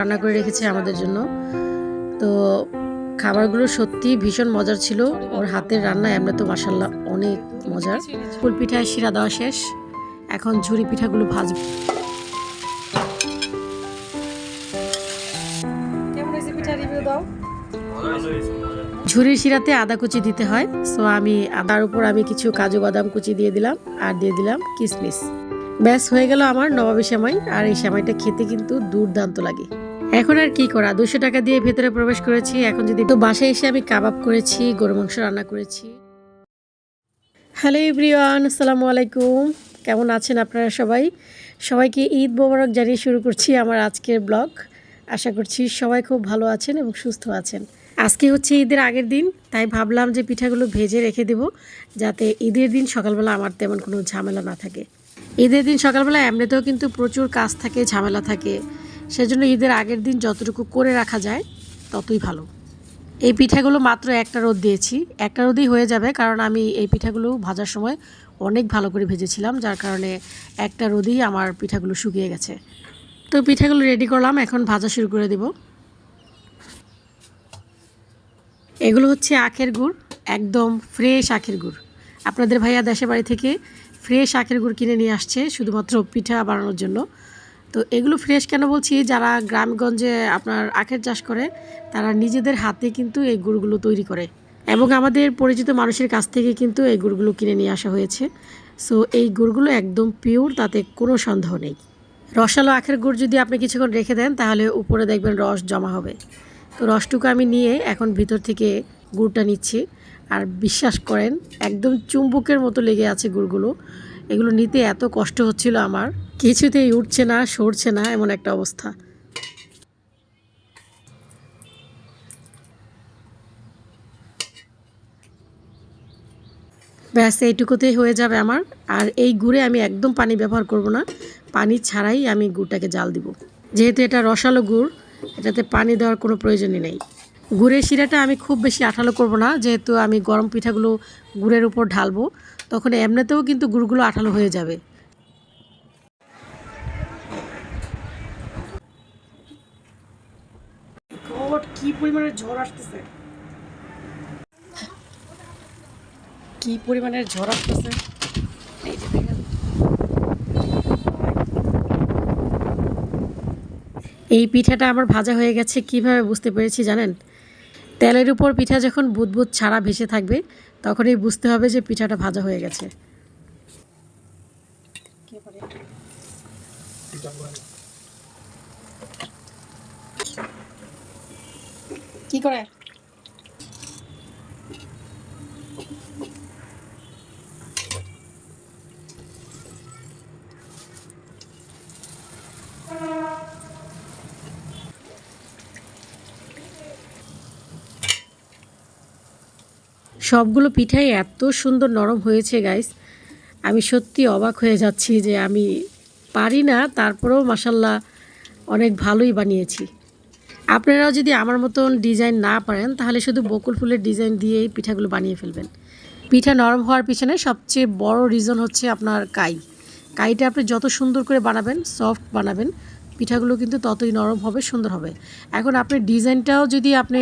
রান্না করে রেখেছে আমাদের জন্য। তো খাবারগুলো সত্যি ভীষণ মজার ছিল। ওর হাতের রান্না এমনি তো মাশাআল্লাহ অনেক মজার। ফুল পিঠায় শিরা দেওয়া শেষ, এখন ঝুরি পিঠাগুলো ভাজবো। কেমন হয়েছে পিঠা, রিভিউ দাও। ঝুরির শিরাতে আদা কুচি দিতে হয়, সো আমি আদার উপর আমি কিছু কাজু বাদাম কুচি দিয়ে দিলাম আর দিয়ে দিলাম কিশমিশ। ব্যাস হয়ে গেল আমার নবাবী সেমাই। আর এই সেমাইটা খেতে কিন্তু দুর্দান্ত লাগে। এখন আর কি করা, 200 টাকা দিয়ে ভেতরে প্রবেশ করেছি। এখন যদি তো বাসায় এসে আমি কাবাব করেছি, গরু মাংস রান্না করেছি। হ্যালো এভরিওয়ান, আসসালামু আলাইকুম। কেমন আছেন আপনারা সবাই? সবাইকে ঈদ মোবারক জানিয়ে শুরু করছি আমার আজকের ব্লগ। আশা করছি সবাই খুব ভালো আছেন এবং সুস্থ আছেন। আজকে হচ্ছে ঈদের আগের দিন, তাই ভাবলাম যে পিঠাগুলো ভেজে রেখে দেব, যাতে ঈদের দিন সকালবেলা আমার তেমন কোনো ঝামেলা না থাকে। ঈদের দিন সকালবেলা এমনিতেও কিন্তু প্রচুর কাজ থাকে, ঝামেলা থাকে, সেজন্য ঈদের আগের দিন যতটুকু করে রাখা যায় ততই ভালো। এই পিঠাগুলো মাত্র একটা রোদ দিয়েছি, একটা রোদেই হয়ে যাবে, কারণ আমি এই পিঠাগুলো ভাজার সময় অনেক ভালো করে ভেজেছিলাম, যার কারণে একটা রোদেই আমার পিঠাগুলো শুকিয়ে গেছে। তো পিঠাগুলো রেডি করলাম, এখন ভাজা শুরু করে দেব। এগুলো হচ্ছে আখের গুড়, একদম ফ্রেশ আখের গুড়। আপনাদের ভাইয়া দেশের বাড়ি থেকে ফ্রেশ আখের গুড় কিনে নিয়ে আসছে শুধুমাত্র পিঠা বানানোর জন্য। তো এগুলো ফ্রেশ কেন বলছি, যারা গ্রামগঞ্জে আপনার আখের চাষ করে তারা নিজেদের হাতে কিন্তু এই গুড়গুলো তৈরি করে, এবং আমাদের পরিচিত মানুষের কাছ থেকে কিন্তু এই গুড়গুলো কিনে নিয়ে আসা হয়েছে। সো এই গুড়গুলো একদম পিওর, তাতে কোনো সন্দেহ নেই। রসালো আখের গুড় যদি আপনি কিছুক্ষণ রেখে দেন তাহলে উপরে দেখবেন রস জমা হবে। তো রসটুকু আমি নিয়ে এখন ভিতর থেকে গুড়টা নিচ্ছি, আর বিশ্বাস করেন একদম চুম্বকের মতো লেগে আছে গুড়গুলো। এগুলো নিতে এত কষ্ট হচ্ছিল আমার, কিছুতেই উঠছে না, সরছে না, এমন একটা অবস্থা। ব্যাস এইটুকুতেই হয়ে যাবে আমার। আর এই গুড়ে আমি একদম পানি ব্যবহার করব না, পানি ছাড়াই আমি গুড়টাকে জাল দিব। যেহেতু এটা রসালো গুড়, এটাতে পানি দেওয়ার কোনো প্রয়োজনই নেই। গুড়ের শিরাটা আমি খুব বেশি আঠালো করব না, যেহেতু আমি গরম পিঠাগুলো গুড়ের উপর ঢালবো, তখন এমনিতেও কিন্তু গুড়গুলো আঠালো হয়ে যাবে। কি পরিমাণের ঝড় আসতেছে, কি পরিমাণের ঝড় আসতেছে, এই যে দেখেন। এই পিঠাটা আমার ভাজা হয়ে গেছে, কিভাবে বুঝতে পেরেছি জানেন? তেলের উপর পিঠা যখন বুদবুদ ছাড়া ভেসে থাকবে, তখনই বুঝতে হবে যে পিঠাটা ভাজা হয়ে গেছে। কি করে সবগুলো পিঠাই এত সুন্দর নরম হয়েছে গাইস, আমি সত্যি অবাক হয়ে যাচ্ছি যে আমি পারি না, তারপরেও মাশাল্লাহ অনেক ভালোই বানিয়েছি। আপনারাও যদি আমার মতন ডিজাইন না পারেন তাহলে শুধু বকুল ফুলের ডিজাইন দিয়েই পিঠাগুলো বানিয়ে ফেলবেন। পিঠা নরম হওয়ার পিছনে সবচেয়ে বড় রিজন হচ্ছে আপনার কাইটা আপনি যত সুন্দর করে বানাবেন, সফট বানাবেন, পিঠাগুলো কিন্তু ততই নরম হবে, সুন্দর হবে। এখন আপনি ডিজাইনটাও যদি আপনি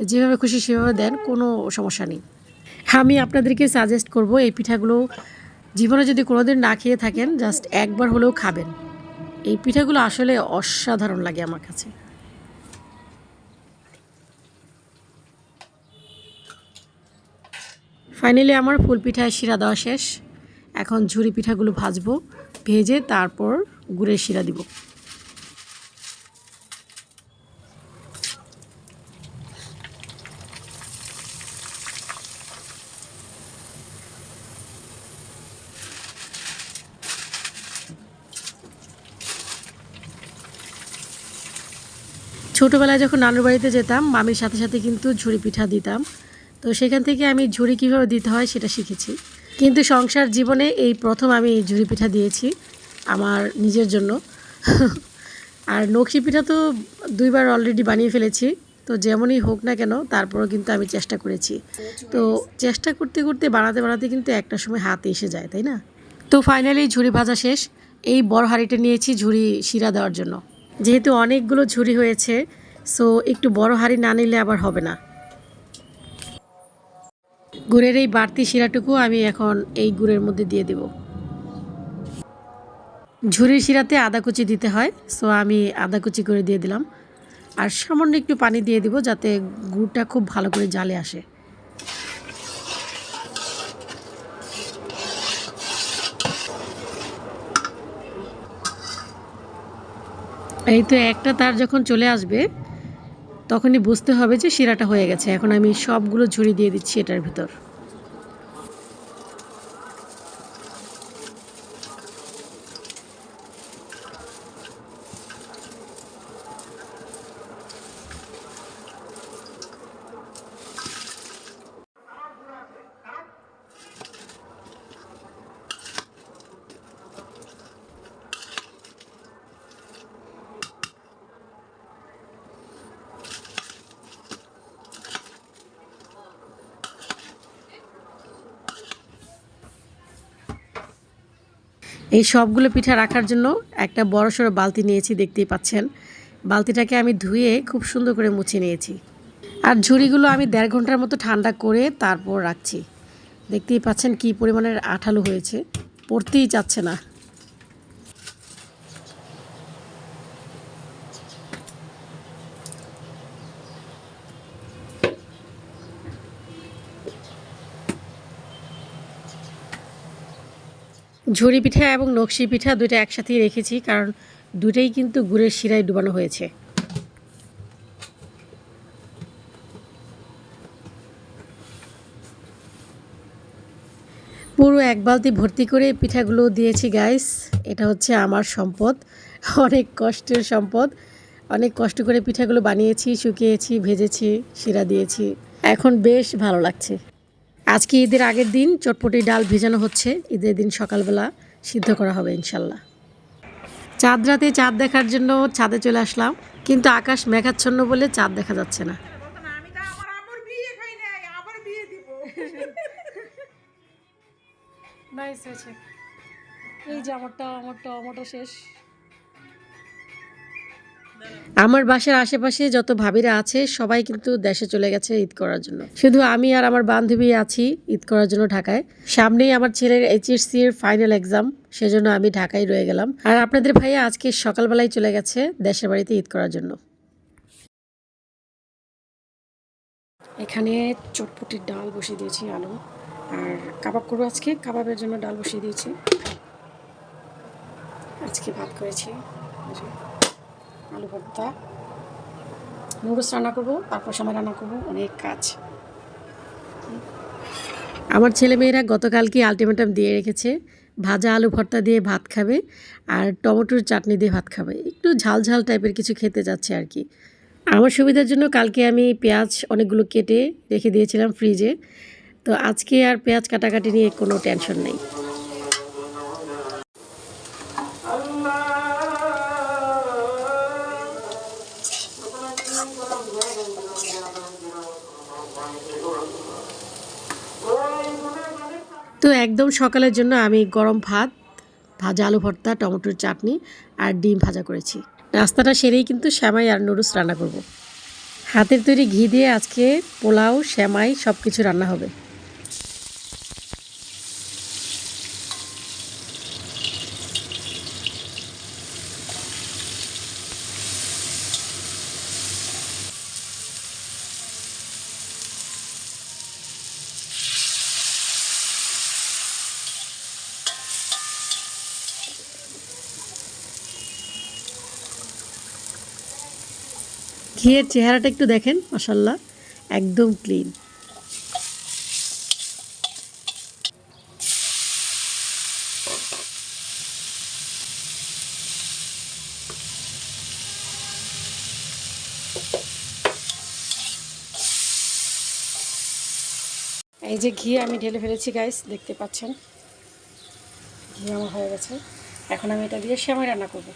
যেভাবে খুশি সেভাবে দেন, কোনো সমস্যা নেই। আমি আপনাদেরকে সাজেস্ট করব এই পিঠাগুলো জীবনে যদি কোনোদিন না খেয়ে থাকেন, জাস্ট একবার হলেও খাবেন। এই পিঠাগুলো আসলে অসাধারণ লাগে আমার কাছে। ফাইনালি আমার ফুল পিঠায় শিরা দেওয়া শেষ, এখন ঝুরি পিঠাগুলো ভাজবো, ভেজে তারপর গুড়ের শিরা দিব। ছোটোবেলায় যখন নানুর বাড়িতে যেতাম, মামির সাথে সাথে কিন্তু ঝুরি পিঠা দিতাম, তো সেখান থেকে আমি ঝুরি কীভাবে দিতে হয় সেটা শিখেছি। কিন্তু সংসার জীবনে এই প্রথম আমি ঝুরি পিঠা দিয়েছি আমার নিজের জন্য। আর নকশি পিঠা তো 2বার অলরেডি বানিয়ে ফেলেছি, তো যেমনই হোক না কেন তারপরও কিন্তু আমি চেষ্টা করেছি। তো চেষ্টা করতে করতে বানাতে বানাতে কিন্তু একটা সময় হাতে এসে যায়, তাই না? তো ফাইনালি ঝুরি ভাজা শেষ, এই বড় হাঁড়িটা নিয়েছি ঝুরি শিরা দেওয়ার জন্য। যেহেতু অনেকগুলো ঝুড়ি হয়েছে, সো একটু বড় হাঁড়ি না নিলে আবার হবে না। গুড়ের এই বাড়তি শিরাটুকু আমি এখন এই গুড়ের মধ্যে দিয়ে দেব। ঝুড়ির শিরাতে আদা কুচি দিতে হয়, সো আমি আদা কুচি করে দিয়ে দিলাম। আর সামান্য একটু পানি দিয়ে দিব যাতে গুড়টা খুব ভালো করে জালে আসে। এই তো একটা তার যখন চলে আসবে তখনই বুঝতে হবে যে শিরাটা হয়ে গেছে। এখন আমি সবগুলো ঝুড়ি দিয়ে দিচ্ছি এটার ভিতর। এই সবগুলো পিঠা রাখার জন্য একটা বড়সড় বালতি নিয়েছি, দেখতেই পাচ্ছেন। বালতিটাকে আমি ধুয়ে খুব সুন্দর করে মুছে নিয়েছি। আর ঝুড়িগুলো আমি 1.5 ঘন্টার মতো ঠান্ডা করে তারপর রাখছি। দেখতেই পাচ্ছেন কী পরিমাণের আঠালো হয়েছে, পড়তেই চাচ্ছে না। ঝুরি পিঠা এবং নকশি পিঠা দুইটা একসাথেই রেখেছি, কারণ দুটোই কিন্তু গুড়ের শিরায় ডুবানো হয়েছে। পুরো এক বালতি ভর্তি করে পিঠাগুলো দিয়েছি গাইস। এটা হচ্ছে আমার সম্পদ, অনেক কষ্টের সম্পদ। অনেক কষ্ট করে পিঠাগুলো বানিয়েছি, শুকিয়েছি, ভেজেছি, শিরা দিয়েছি। এখন বেশ ভালো লাগছে। আজকে ঈদের আগের দিন চটপটি ডাল ভেজানো হচ্ছে, ঈদের দিন সকালবেলা সিদ্ধ করা হবে ইনশাল্লাহ। চাঁদ রাতে চাঁদ দেখার জন্য ছাদে চলে আসলাম, কিন্তু আকাশ মেঘাচ্ছন্ন বলে চাঁদ দেখা যাচ্ছে না। নাইস হয়েছে। এই যে আমারটা শেষ। আমার বাসার আশেপাশে যত ভাবিরা আছে সবাই কিন্তু দেশে চলে গেছে ঈদ করার জন্য। শুধু আমি আর আমার বান্ধবী আছি ঈদ করার জন্য ঢাকায়। সামনেই আমার ছেলের এইচএসসি এর ফাইনাল এক্সাম, সেজন্য আমি ঢাকায় রয়ে গেলাম। আর আপনাদের ভাইয়া আজকে সকালবেলায় চলে গেছে দেশের বাড়িতে ঈদ করার জন্য। এখানে চটপটির ডাল বসিয়ে দিয়েছি, আলু আর কাবাব করবো আজকে। কাবাবের জন্য ডাল বসিয়ে দিয়েছি। আজকে ভাত করেছি, আলু ভর্তা, নুডলস রান্না করবো, তারপর সময় রান্না করবো, অনেক কাজ। আমার ছেলেমেয়েরা গতকালকে আলটিমেটাম দিয়ে রেখেছে, ভাজা আলু ভর্তা দিয়ে ভাত খাবে আর টমেটোর চাটনি দিয়ে ভাত খাবে। একটু ঝাল ঝাল টাইপের কিছু খেতে যাচ্ছে আর কি। আমার সুবিধার জন্য কালকে আমি পেঁয়াজ অনেকগুলো কেটে রেখে দিয়েছিলাম ফ্রিজে, তো আজকে আর পেঁয়াজ কাটাকাটি নিয়ে কোনো টেনশন নেই। তো একদম সকালের জন্য আমি গরম ভাত, ভাজা আলু ভর্তা, টমেটোর চাটনি আর ডিম ভাজা করেছি। নাস্তাটা সেরেই কিন্তু সেমাই আর নুডলস রান্না করব। হাতের তৈরি ঘি দিয়ে আজকে পোলাও, সেমাই সব কিছু রান্না হবে। ঘিয়ের চেহারাটা একটু দেখেন, মাশাল্লাহ একদম ক্লিন। এই যে ঘি আমি ঢেলে ফেলেছি গাইস, দেখতে পাচ্ছেন ঘি আমার হয়ে গেছে। এখন আমি এটা দিয়ে সেমাই রান্না করব।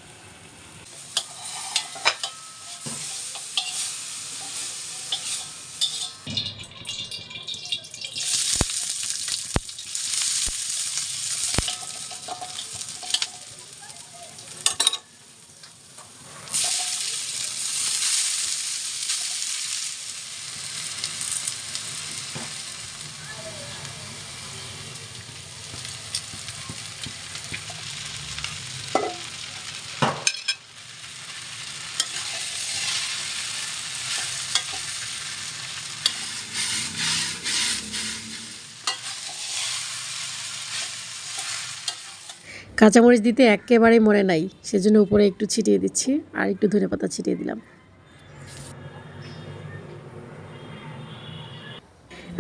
কাঁচামরিচ দিতে একেবারেই মনে নাই, সেজন্য উপরে একটু ছিটিয়ে দিচ্ছি আর একটু ধনেপাতা ছিটিয়ে দিলাম।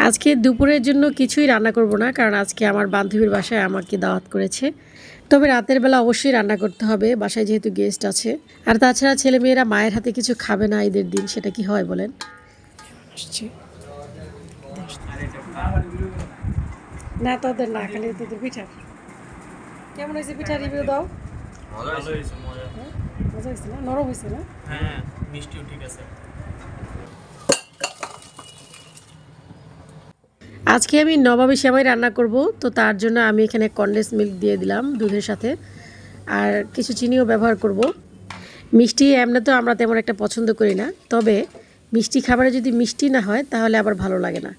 আজকে দুপুরের জন্য কিছুই রান্না করব না, কারণ আজকে আমার বান্ধবীর বাসায় আমাকে দাওয়াত করেছে। তবে রাতের বেলা অবশ্যই রান্না করতে হবে, বাসায় যেহেতু গেস্ট আছে। আর তাছাড়া ছেলেমেয়েরা মায়ের হাতে কিছু খাবে না ঈদের দিন, সেটা কি হয় বলেন? না তোদের না, খালি তোদের পিঠা। কেমন হয়েছে পিঠা, রিভিউ দাও। মজা হয়েছে না? নরম হয়েছে না? হ্যাঁ, মিষ্টিও ঠিক আছে। আজকে আমি নবাবী সেমাই রান্না করব, তো তার জন্য আমি এখানে কনডেন্স মিল্ক দিয়ে দিলাম দুধের সাথে, আর কিছু চিনিও ব্যবহার করব। মিষ্টি এমনি তো আমরা তেমন একটা পছন্দ করি না, তবে মিষ্টি খাবারে যদি মিষ্টি না হয় তাহলে আবার ভালো লাগে না।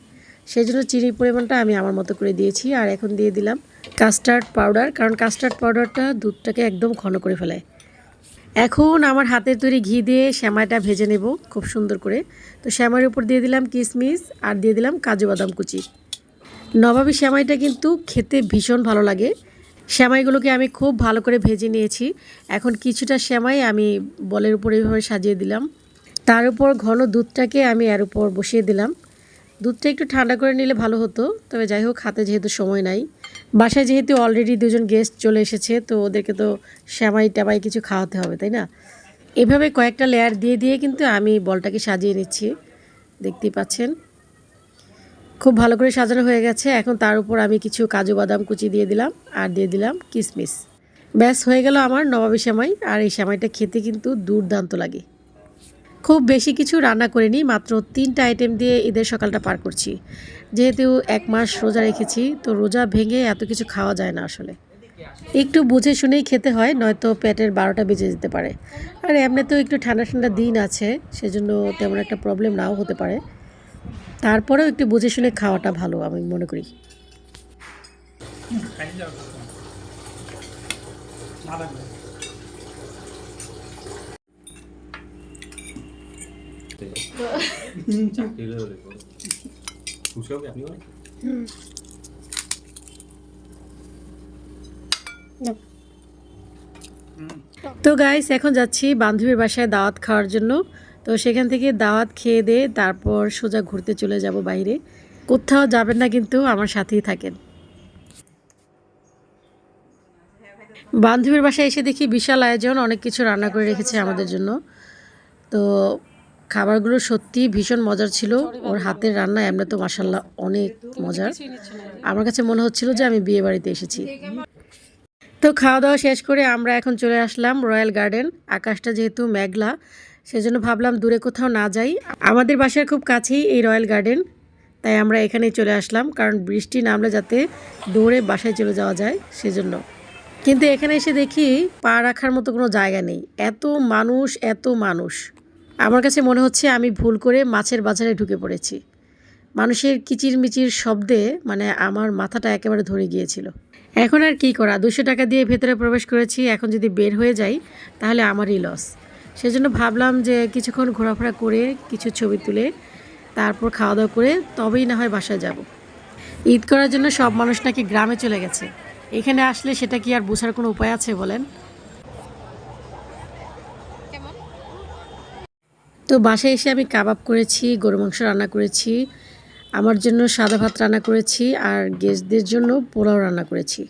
সেই জন্য চিনির পরিমাণটা আমি আমার মতো করে দিয়েছি। আর এখন দিয়ে দিলাম কাস্টার্ড পাউডার, কারণ কাস্টার্ড পাউডারটা দুধটাকে একদম ঘন করে ফেলে। এখন আমার হাতের তৈরি ঘি দিয়ে সেমাইটা ভেজে নেব খুব সুন্দর করে। তো সেমাইয়ের উপর দিয়ে দিলাম কিশমিশ আর দিয়ে দিলাম কাজু বাদাম কুচি। নবাবী সেমাইটা কিন্তু খেতে ভীষণ ভালো লাগে। সেমাইগুলোকে আমি খুব ভালো করে ভেজে নিয়েছি। এখন কিছুটা সেমাই আমি বলের উপর এইভাবে সাজিয়ে দিলাম, তার উপর ঘন দুধটাকে আমি এর উপর বসিয়ে দিলাম। দুধটা একটু ঠান্ডা করে নিলে ভালো হতো, তবে যাই হোক হাতে যেহেতু সময় নাই, বাসায় যেহেতু অলরেডি দুজন গেস্ট চলে এসেছে, তো ওদেরকে তো সেমাই টেমাই কিছু খাওয়াতে হবে, তাই না? এভাবে কয়েকটা লেয়ার দিয়ে দিয়ে কিন্তু আমি বলটাকে সাজিয়ে নিচ্ছি, দেখতেই পাচ্ছেন। খুব ভালো করে সাজানো হয়ে গেছে। এখন তার উপর আমি কিছু কাজু বাদাম কুচি দিয়ে দিলাম আর দিয়ে দিলাম কিশমিশ। ব্যাস হয়ে গেল আমার নবাবী সেমাই। আর এই সেমাইটা খেতে কিন্তু দুর্দান্ত লাগে। খুব বেশি কিছু রান্না করিনি, মাত্র 3টা আইটেম দিয়ে ঈদের সকালটা পার করছি। যেহেতু 1 মাস রোজা রেখেছি, তো রোজা ভেঙে এত কিছু খাওয়া যায় না আসলে। একটু বুঝে শুনেই খেতে হয়, নয়তো পেটের 12টা বেজে যেতে পারে। আর এমনিতেও একটু ঠান্ডা ঠান্ডা দিন আছে, সেজন্য তেমন একটা প্রবলেম নাও হতে পারে। তারপরেও একটু বুঝে শুনে খাওয়াটা ভালো আমি মনে করি। তো গাইস, এখন যাচ্ছি বান্ধবীর বাসায় দাওয়াত খাওয়ার জন্য। তো সেখান থেকে দাওয়াত খেয়ে দিয়ে তারপর সোজা ঘুরতে চলে যাব বাইরে। কোথাও যাবেন না কিন্তু, আমার সাথেই থাকেন। বান্ধবীর বাসায় এসে দেখি বিশাল আয়োজন, অনেক কিছু রান্না করে রেখেছে আমাদের জন্য। তো খাবারগুলো সত্যি ভীষণ মজার ছিল। ওর হাতের রান্না এমনি তো মাশাল্লাহ অনেক মজার। আমার কাছে মনে হচ্ছিল যে আমি বিয়ে বাড়িতে এসেছি। তো খাওয়া দাওয়া শেষ করে আমরা এখন চলে আসলাম রয়্যাল গার্ডেন। আকাশটা যেহেতু মেঘলা, সেজন্য ভাবলাম দূরে কোথাও না যাই। আমাদের বাসার খুব কাছেই এই রয়্যাল গার্ডেন, তাই আমরা এখানেই চলে আসলাম, কারণ বৃষ্টি নামলে যাতে দৌড়ে বাসায় চলে যাওয়া যায় সেজন্য। কিন্তু এখানে এসে দেখি পা রাখার মতো কোনো জায়গা নেই, এত মানুষ এত মানুষ। আমার কাছে মনে হচ্ছে আমি ভুল করে মাছের বাজারে ঢুকে পড়েছি। মানুষের কিচিরমিচির শব্দে মানে আমার মাথাটা একেবারে ধরে গিয়েছিল। এখন আর কি করা, 200 টাকা দিয়ে ভেতরে প্রবেশ করেছি, এখন যদি বের হয়ে যাই তাহলে আমারই লস। সেজন্য ভাবলাম যে কিছুক্ষণ ঘোরাফেরা করে কিছু ছবি তুলে তারপর খাওয়া দাওয়া করে তবেই না হয় বাসায় যাব। ঈদ করার জন্য সব মানুষ নাকি গ্রামে চলে গেছে। এখানে আসলে সেটা কি আর বোঝার কোনো উপায় আছে বলেন? তো বাসায় এসে আমি কাবাব করেছি, গরু মাংস রান্না করেছি, আমার জন্য সাদা ভাত রান্না করেছি, আর গেস্টদের জন্য পোলাও রান্না করেছি।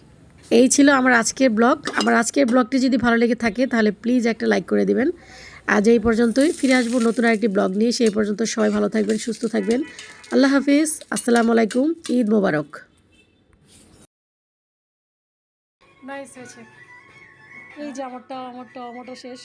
এই ছিল আমার আজকের ব্লগ। আমার আজকের ব্লগটি যদি ভালো লেগে থাকে তাহলে প্লিজ একটা লাইক করে দিবেন। আজ এই পর্যন্তই, ফিরে আসবো নতুন আরেকটি ব্লগ নিয়ে। সেই পর্যন্ত সবাই ভালো থাকবেন, সুস্থ থাকবেন। আল্লাহ হাফিজ, আসসালামু আলাইকুম, ঈদ মোবারক। নাইস হয়েছে। এই যে আমারটা শেষ।